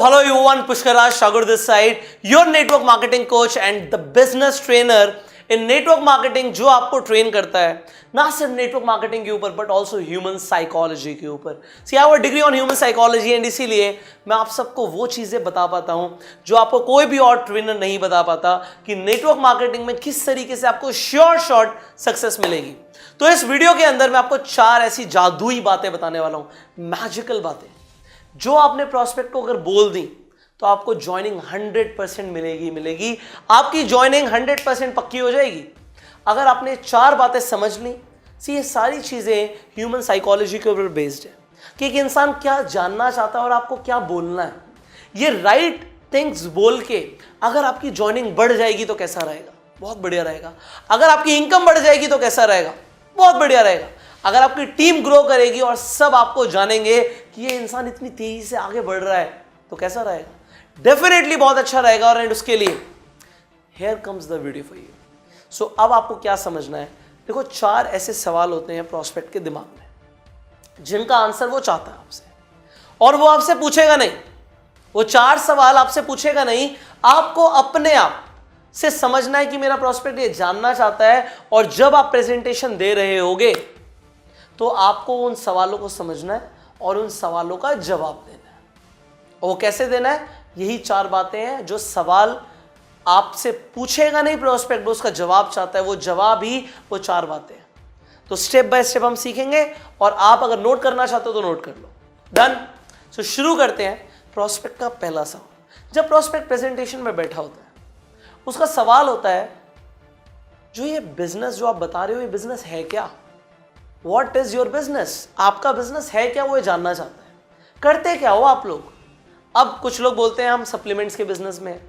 hello everyone, Pushkaraj Shagur this side, your network marketing coach and the business trainer in network marketing जो आपको train करता है ना सिर्फ नेटवर्क मार्केटिंग के ऊपर बट ऑल्सो ह्यूमन साइकोलॉजी के ऊपर। See I have a degree on human psychology and इसीलिए मैं आप सबको वो चीज़ें बता पाता हूँ जो आपको कोई भी और ट्रेनर नहीं बता पाता कि नेटवर्क मार्केटिंग में किस तरीके से आपको श्योर शॉट सक्सेस मिलेगी। तो इस वीडियो के अंदर मैं आपको 4 ऐसी जादुई बातें बताने वाला हूँ, मैजिकल बातें, जो आपने प्रोस्पेक्ट को अगर बोल दी तो आपको ज्वाइनिंग 100% मिलेगी। आपकी ज्वाइनिंग 100% पक्की हो जाएगी अगर आपने 4 बातें समझ ली। सी ये सारी चीज़ें ह्यूमन साइकोलॉजी के ऊपर बेस्ड है कि एक इंसान क्या जानना चाहता है और आपको क्या बोलना है। ये राइट थिंग्स बोल के अगर आपकी ज्वाइनिंग बढ़ जाएगी तो कैसा रहेगा? बहुत बढ़िया रहेगा। अगर आपकी इनकम बढ़ जाएगी तो कैसा रहेगा? बहुत बढ़िया रहेगा। अगर आपकी टीम ग्रो करेगी और सब आपको जानेंगे कि ये इंसान इतनी तेजी से आगे बढ़ रहा है तो कैसा रहेगा? डेफिनेटली बहुत अच्छा रहेगा। और उसके लिए here comes the video for you. So अब आपको क्या समझना है? देखो, 4 ऐसे सवाल होते हैं प्रोस्पेक्ट के दिमाग में जिनका आंसर वो चाहता है आपसे, और वो आपसे पूछेगा नहीं। वो 4 सवाल आपसे पूछेगा नहीं, आपको अपने आप से समझना है कि मेरा प्रोस्पेक्ट ये जानना चाहता है। और जब आप प्रेजेंटेशन दे रहे होगे तो आपको उन सवालों को समझना है और उन सवालों का जवाब देना है। और वो कैसे देना है? यही 4 बातें हैं जो सवाल आपसे पूछेगा नहीं प्रोस्पेक्ट, उसका जवाब चाहता है, वो जवाब ही वो 4 बातें हैं। तो स्टेप बाय स्टेप हम सीखेंगे और आप अगर नोट करना चाहते हो तो नोट कर लो। डन। सो शुरू करते हैं। प्रोस्पेक्ट का पहला सवाल, जब प्रोस्पेक्ट प्रेजेंटेशन में बैठा होता है उसका सवाल होता है, जो ये बिजनेस जो आप बता रहे हो ये बिजनेस है क्या? What is your business? आपका बिजनेस है क्या? वो ये जानना चाहता है। करते क्या हो आप लोग? अब कुछ लोग बोलते हैं हम सप्लीमेंट्स के बिजनेस में हैं,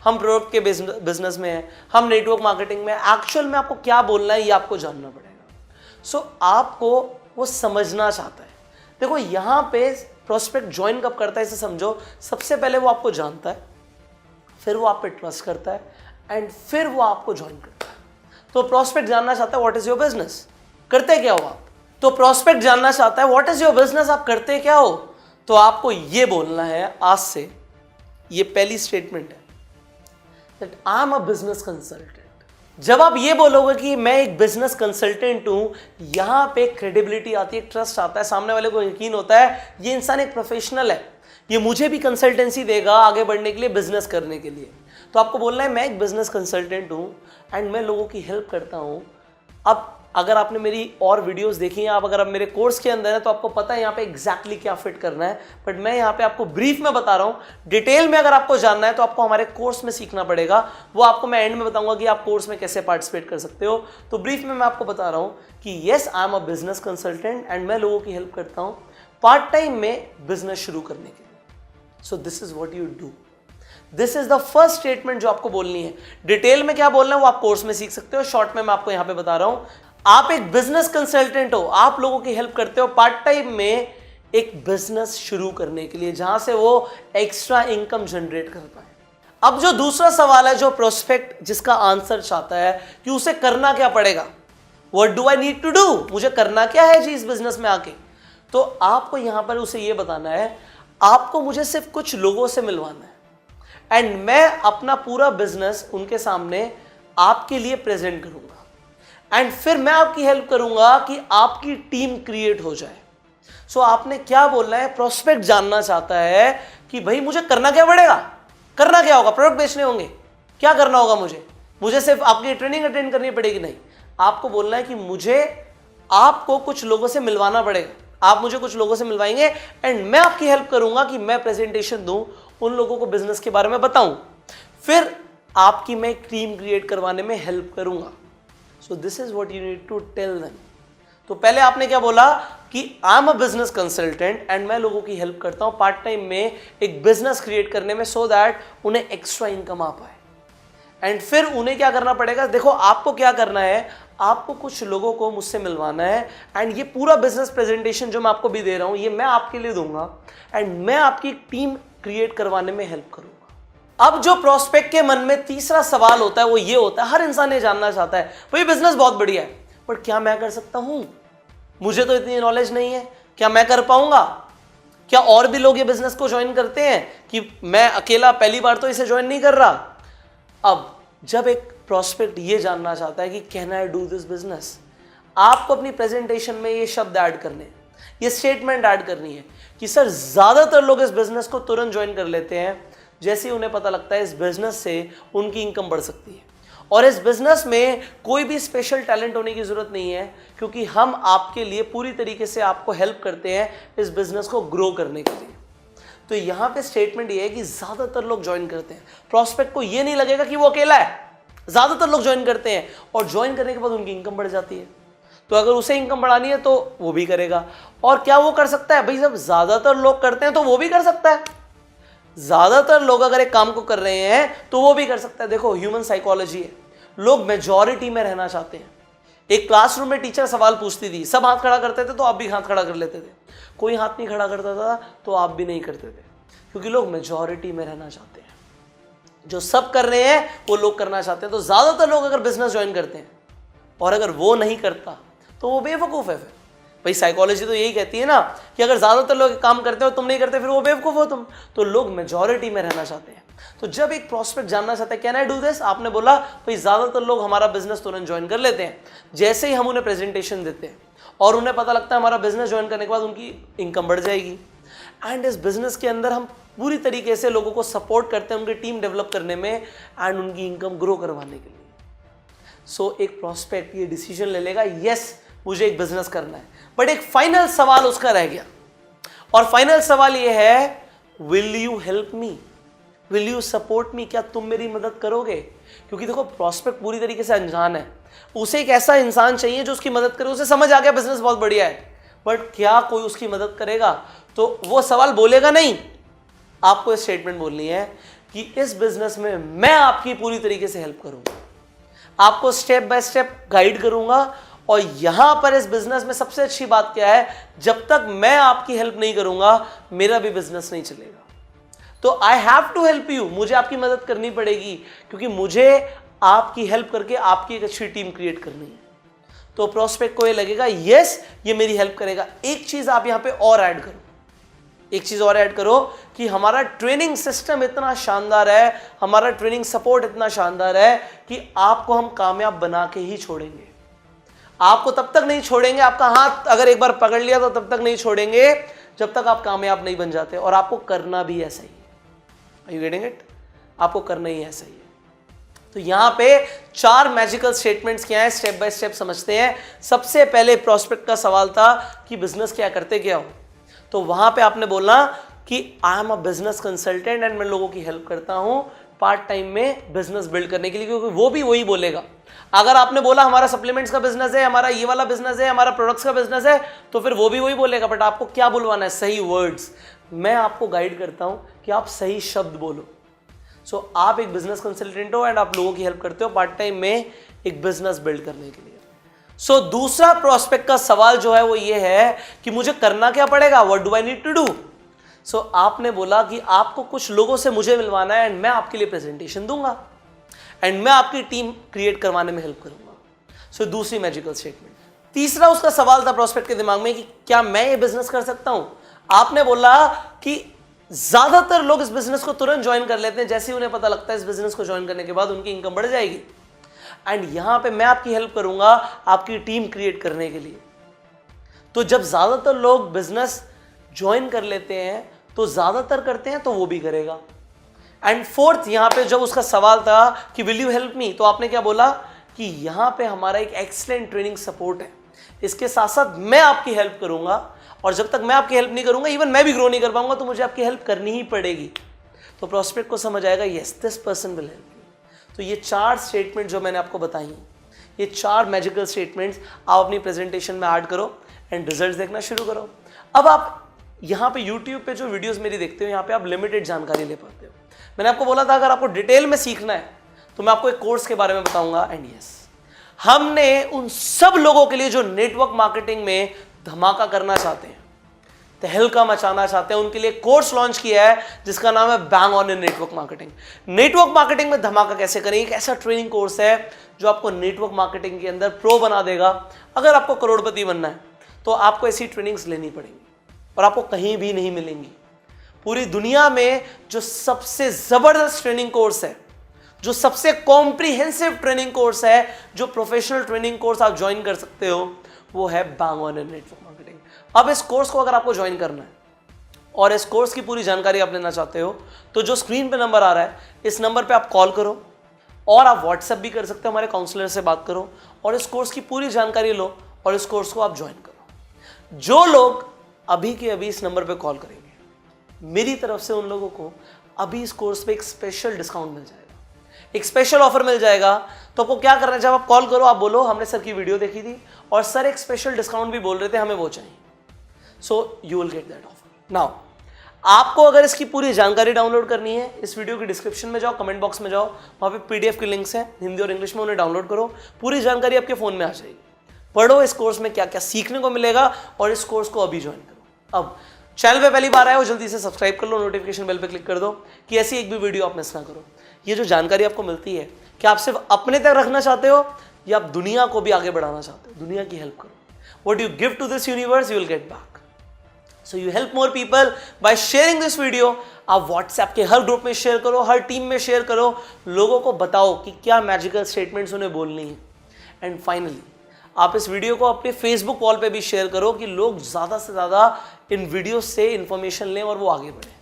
हम प्रोडक्ट के बिजनेस में हैं, हम नेटवर्क मार्केटिंग में। एक्चुअल में आपको क्या बोलना है ये आपको जानना पड़ेगा। सो आपको वो समझना चाहता है। देखो, यहाँ पे प्रोस्पेक्ट ज्वाइन कब करता है इसे समझो। सबसे पहले वो आपको जानता है, फिर वो आप पे ट्रस्ट करता है एंड फिर वो आपको ज्वाइन करता है। तो प्रोस्पेक्ट जानना चाहता है व्हाट इज योर बिजनेस, करते क्या हो आप? तो प्रोस्पेक्ट जानना चाहता है व्हाट इज योर बिजनेस, आप करते क्या हो? तो आपको ये बोलना है आज से, ये पहली स्टेटमेंट है, that I am a business consultant. जब आप ये बोलोगे कि मैं एक बिजनेस कंसल्टेंट हूं, यहां पे क्रेडिबिलिटी आती है, ट्रस्ट आता है, सामने वाले को यकीन होता है ये इंसान एक प्रोफेशनल है, ये मुझे भी कंसल्टेंसी देगा आगे बढ़ने के लिए, बिजनेस करने के लिए। तो आपको बोलना है मैं एक बिजनेस कंसल्टेंट हूं एंड मैं लोगों की हेल्प करता हूं। अब अगर आपने मेरी और वीडियोस देखी हैं, आप अगर आप मेरे कोर्स के अंदर हैं तो आपको पता है यहाँ पे एग्जैक्टली क्या फिट करना है, बट मैं यहाँ पे आपको ब्रीफ में बता रहा हूँ। डिटेल में अगर आपको जानना है तो आपको हमारे कोर्स में सीखना पड़ेगा, वो आपको मैं एंड में बताऊंगा कि आप कोर्स में कैसे पार्टिसिपेट कर सकते हो। तो ब्रीफ में मैं आपको बता रहा हूँ कि yes, I am a business consultant and मैं लोगों की हेल्प करता हूँ पार्ट टाइम में बिजनेस शुरू करने के लिए। So this is what you do. This is the first statement जो आपको बोलनी है। डिटेल में क्या बोलना है वो आप कोर्स में सीख सकते हो, शॉर्ट में मैं आपको यहाँ पे बता रहा हूँ। आप एक बिजनेस कंसल्टेंट हो, आप लोगों की हेल्प करते हो पार्ट टाइम में एक बिजनेस शुरू करने के लिए जहां से वो एक्स्ट्रा इनकम जनरेट कर पाए। अब जो दूसरा सवाल है, जो प्रोस्पेक्ट जिसका आंसर चाहता है कि उसे करना क्या पड़ेगा, what do I need to do, मुझे करना क्या है जी इस बिजनेस में आके। तो आपको यहां पर उसे ये बताना है, आपको मुझे सिर्फ कुछ लोगों से मिलवाना है एंड मैं अपना पूरा बिजनेस उनके सामने आपके लिए प्रेजेंट करूंगा एंड फिर मैं आपकी हेल्प करूंगा कि आपकी टीम क्रिएट हो जाए। सो आपने क्या बोलना है? प्रोस्पेक्ट जानना चाहता है कि भाई मुझे करना क्या पड़ेगा, करना क्या होगा? प्रोडक्ट बेचने होंगे, क्या करना होगा मुझे सिर्फ आपकी ट्रेनिंग अटेंड करनी पड़ेगी? नहीं, आपको बोलना है कि मुझे आपको कुछ लोगों से मिलवाना पड़ेगा, आप मुझे कुछ लोगों से मिलवाएंगे एंड मैं आपकी हेल्प करूंगा कि मैं प्रेजेंटेशन दूं, उन लोगों को बिजनेस के बारे में बताऊं, फिर आपकी मैं एक टीम क्रिएट करवाने में हेल्प करूंगा। So this is what you need to tell them. तो पहले आपने क्या बोला कि I am a business consultant and मैं लोगों की हेल्प करता हूं पार्ट टाइम में एक बिजनेस क्रिएट करने में, सो दैट उन्हें एक्स्ट्रा इनकम आ पाए। एंड फिर उन्हें क्या करना पड़ेगा? देखो, आपको क्या करना है, आपको कुछ लोगों को मुझसे मिलवाना है एंड ये पूरा बिजनेस प्रेजेंटेशन जो मैं आपको भी दे रहा हूं ये मैं आपके लिए दूंगा एंड मैं आपकी टीम क्रिएट करवाने में हेल्प करूंगा। अब जो प्रोस्पेक्ट के मन में तीसरा सवाल होता है वो ये होता है, हर इंसान ये जानना चाहता है भाई बिजनेस बहुत बढ़िया है बट क्या मैं कर सकता हूं? मुझे तो इतनी नॉलेज नहीं है, क्या मैं कर पाऊंगा? क्या और भी लोग ये बिजनेस को ज्वाइन करते हैं कि मैं अकेला पहली बार तो इसे ज्वाइन नहीं कर रहा? अब जब एक प्रोस्पेक्ट ये जानना चाहता है कि can I do this business, आपको अपनी प्रेजेंटेशन में ये शब्द ऐड करने, ये स्टेटमेंट ऐड करनी है कि सर ज्यादातर लोग इस बिजनेस को तुरंत ज्वाइन कर लेते हैं जैसे ही उन्हें पता लगता है इस बिजनेस से उनकी इनकम बढ़ सकती है, और इस बिजनेस में कोई भी स्पेशल टैलेंट होने की जरूरत नहीं है, क्योंकि हम आपके लिए पूरी तरीके से आपको हेल्प करते हैं इस बिजनेस को ग्रो करने के लिए। तो यहाँ पे स्टेटमेंट ये है कि ज्यादातर लोग ज्वाइन करते हैं। प्रोस्पेक्ट को ये नहीं लगेगा कि वो अकेला है, ज्यादातर लोग ज्वाइन करते हैं और ज्वाइन करने के बाद उनकी इनकम बढ़ जाती है। तो अगर उसे इनकम बढ़ानी है तो वो भी करेगा। और क्या वो कर सकता है? भाई जब ज्यादातर लोग करते हैं तो वो भी कर सकता है। ज्यादातर लोग अगर एक काम को कर रहे हैं तो वो भी कर सकता है। देखो ह्यूमन साइकोलॉजी है, लोग मेजॉरिटी में रहना चाहते हैं। एक क्लासरूम में टीचर सवाल पूछती थी, सब हाथ खड़ा करते थे तो आप भी हाथ खड़ा कर लेते थे, कोई हाथ नहीं खड़ा करता था तो आप भी नहीं करते थे, क्योंकि लोग मेजॉरिटी में रहना चाहते हैं। जो सब कर रहे हैं वो लोग करना चाहते हैं। तो ज्यादातर लोग अगर बिजनेस ज्वाइन करते हैं और अगर वो नहीं करता तो वो बेवकूफ है। फिर भाई साइकोलॉजी तो यही कहती है ना कि अगर ज्यादातर लोग काम करते हो तुम नहीं करते, फिर वो बेवकूफ हो तुम। तो लोग मेजॉरिटी में रहना चाहते हैं। तो जब एक प्रोस्पेक्ट जानना चाहता है कैन आई डू दिस, आपने बोला भाई ज्यादातर लोग हमारा बिजनेस तुरंत ज्वाइन कर लेते हैं जैसे ही हम उन्हें प्रेजेंटेशन देते हैं और उन्हें पता लगता है हमारा बिजनेस ज्वाइन करने के बाद उनकी इनकम बढ़ जाएगी। एंड इस बिजनेस के अंदर हम पूरी तरीके से लोगों को सपोर्ट करते हैं उनकी टीम डेवलप करने में एंड उनकी इनकम ग्रो करवाने के लिए। सो एक प्रोस्पेक्ट ये डिसीजन ले लेगा, यस मुझे एक बिजनेस करना है। बट एक फाइनल सवाल उसका रह गया, और फाइनल सवाल ये है will you help me, will you support me, क्या तुम मेरी मदद करोगे? क्योंकि देखो प्रोस्पेक्ट पूरी तरीके से अनजान है, उसे एक ऐसा इंसान चाहिए जो उसकी मदद करे। उसे समझ आ गया बिजनेस बहुत बढ़िया है, बट क्या कोई उसकी मदद करेगा? तो वो सवाल बोलेगा नहीं, आपको स्टेटमेंट बोलनी है कि इस बिजनेस में मैं आपकी पूरी तरीके से हेल्प करूंगा, आपको स्टेप बाय स्टेप गाइड करूंगा। और यहां पर इस बिजनेस में सबसे अच्छी बात क्या है, जब तक मैं आपकी हेल्प नहीं करूंगा मेरा भी बिजनेस नहीं चलेगा। तो I have to help you, मुझे आपकी मदद करनी पड़ेगी, क्योंकि मुझे आपकी हेल्प करके आपकी एक अच्छी टीम क्रिएट करनी है। तो प्रोस्पेक्ट को ये लगेगा यस ये मेरी हेल्प करेगा। एक चीज आप यहां पे और ऐड करो, एक चीज और ऐड करो कि हमारा ट्रेनिंग सिस्टम इतना शानदार है, हमारा ट्रेनिंग सपोर्ट इतना शानदार है कि आपको हम कामयाब बना के ही छोड़ेंगे। आपको तब तक नहीं छोड़ेंगे, आपका हाथ अगर एक बार पकड़ लिया तो तब तक नहीं छोड़ेंगे जब तक आप कामयाब नहीं बन जाते। और आपको करना भी ऐसा ही है। Are you getting it? आपको करना ही ऐसा ही है। तो यहां पे 4 मैजिकल स्टेटमेंट्स क्या है, स्टेप बाय स्टेप समझते हैं। सबसे पहले प्रोस्पेक्ट का सवाल था कि बिजनेस क्या करते क्या हो, तो वहां पे आपने बोलना कि I am a business consultant and मैं लोगों की हेल्प करता हूं पार्ट टाइम में बिजनेस बिल्ड करने के लिए, क्योंकि वो भी वही बोलेगा। अगर आपने बोला हमारा सप्लीमेंट्स का बिजनेस है, हमारा ये वाला बिजनेस है, हमारा प्रोडक्ट्स का बिजनेस है, तो फिर वो भी वही बोलेगा। बट आपको क्या बुलवाना है? सही वर्ड्स। मैं आपको गाइड करता हूं कि आप सही शब्द बोलो। सो आप एक बिजनेस कंसल्टेंट हो एंड आप लोगों की हेल्प करते हो पार्ट टाइम में एक बिजनेस बिल्ड करने के लिए। सो दूसरा प्रोस्पेक्ट का सवाल जो है वो ये है कि मुझे करना क्या पड़ेगा, what do I need to do. So आपने बोला कि आपको कुछ लोगों से मुझे मिलवाना है एंड मैं आपके लिए प्रेजेंटेशन दूंगा एंड मैं आपकी टीम क्रिएट करवाने में हेल्प करूंगा। सो दूसरी मैजिकल स्टेटमेंट। तीसरा उसका सवाल था प्रोस्पेक्ट के दिमाग में कि क्या मैं ये बिजनेस कर सकता हूं। आपने बोला कि ज्यादातर लोग इस बिजनेस को तुरंत ज्वाइन कर लेते हैं जैसे ही उन्हें पता लगता है इस बिजनेस को ज्वाइन करने के बाद उनकी इनकम बढ़ जाएगी, एंड यहां पे मैं आपकी हेल्प करूंगा आपकी टीम क्रिएट करने के लिए। तो जब ज्यादातर लोग बिजनेस ज्वाइन कर लेते हैं तो ज्यादातर करते हैं तो वो भी करेगा। एंड फोर्थ, यहां पे जब उसका सवाल था कि विल यू हेल्प मी, तो आपने क्या बोला कि यहां पे हमारा एक एक्सीलेंट ट्रेनिंग सपोर्ट है, इसके साथ साथ मैं आपकी हेल्प करूंगा, और जब तक मैं आपकी हेल्प नहीं करूंगा इवन मैं भी ग्रो नहीं कर पाऊंगा, तो मुझे आपकी हेल्प करनी ही पड़ेगी। तो प्रोस्पेक्ट को समझ आएगा yes this person will help me. तो ये 4 स्टेटमेंट जो मैंने आपको बताई हैं, ये 4 मैजिकल स्टेटमेंट्स आप अपनी प्रेजेंटेशन में ऐड करो एंड रिजल्ट देखना शुरू करो। अब आप यहाँ पे YouTube पे जो वीडियोस मेरी देखते हो, यहाँ पे आप लिमिटेड जानकारी ले पाते हो। मैंने आपको बोला था अगर आपको डिटेल में सीखना है तो मैं आपको एक कोर्स के बारे में बताऊंगा। एंड यस, हमने उन सब लोगों के लिए जो नेटवर्क मार्केटिंग में धमाका करना चाहते हैं, तहलका मचाना चाहते हैं, उनके लिए कोर्स लॉन्च किया है जिसका नाम है bang on in network marketing. Network marketing में धमाका कैसे करें, एक ऐसा ट्रेनिंग कोर्स है जो आपको नेटवर्क मार्केटिंग के अंदर प्रो बना देगा। अगर आपको करोड़पति बनना है तो आपको ऐसी ट्रेनिंग्स लेनी पड़ेंगी। और आपको कहीं भी नहीं मिलेंगी। पूरी दुनिया में जो सबसे जबरदस्त ट्रेनिंग कोर्स है, जो सबसे कॉम्प्रिहेंसिव ट्रेनिंग कोर्स है, जो प्रोफेशनल ट्रेनिंग कोर्स आप ज्वाइन कर सकते हो, वो है bang on in network marketing. अब इस कोर्स को अगर आपको ज्वाइन करना है और इस कोर्स की पूरी जानकारी आप लेना चाहते हो, तो जो स्क्रीन पे नंबर आ रहा है, इस नंबर पे आप कॉल करो और आप व्हाट्सएप भी कर सकते हो, हमारे काउंसलर से बात करो और इस कोर्स की पूरी जानकारी लो और इस कोर्स को आप ज्वाइन करो। जो लोग अभी के अभी इस नंबर पे कॉल करेंगे, मेरी तरफ से उन लोगों को अभी इस कोर्स पे एक स्पेशल डिस्काउंट मिल जाएगा, एक स्पेशल ऑफर मिल जाएगा। तो आपको क्या करना है, जब आप कॉल करो आप बोलो हमने सर की वीडियो देखी थी और सर एक स्पेशल डिस्काउंट भी बोल रहे थे, हमें वो चाहिए। So you will get that offer. Now आपको अगर इसकी पूरी जानकारी डाउनलोड करनी है, इस वीडियो की डिस्क्रिप्शन में जाओ, कमेंट बॉक्स में जाओ, वहां पे पीडीएफ की लिंक्स हैं हिंदी और इंग्लिश में, उन्हें डाउनलोड करो। पूरी जानकारी आपके फोन में आ जाएगी। पढ़ो इस कोर्स में क्या क्या सीखने को मिलेगा और इस कोर्स को अभी ज्वाइन करो। अब चैनल पे पहली बार आए हो, जल्दी से सब्सक्राइब कर लो, नोटिफिकेशन बेल पे क्लिक कर दो कि ऐसी एक भी वीडियो आप मिस ना करो। ये जो जानकारी आपको मिलती है, क्या आप सिर्फ अपने तक रखना चाहते हो या आप दुनिया को भी आगे बढ़ाना चाहते हो, दुनिया की हेल्प करो। What you give to this universe you will get back. So you help more people by sharing this video. आप व्हाट्सएप के हर ग्रुप में शेयर करो, हर टीम में शेयर करो, लोगों को बताओ कि क्या मैजिकल स्टेटमेंट्स उन्हें बोलनी है। एंड फाइनली आप इस वीडियो को अपने फेसबुक वॉल पे भी शेयर करो कि लोग ज़्यादा से ज़्यादा इन वीडियो से इंफॉर्मेशन लें और वो आगे बढ़ें।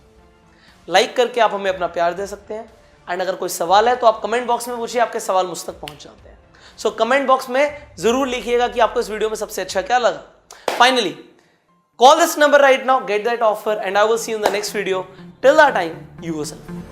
लाइक करके आप हमें अपना प्यार दे सकते हैं। एंड अगर कोई सवाल है तो आप कमेंट बॉक्स में पूछिए, आपके सवाल मुझ तक पहुंच जाते हैं। सो कमेंट बॉक्स में जरूर लिखिएगा कि आपको इस वीडियो में सबसे अच्छा क्या लगा। Finally call this number right now, get that offer and I will see you in the next video. Till that time, you yourself.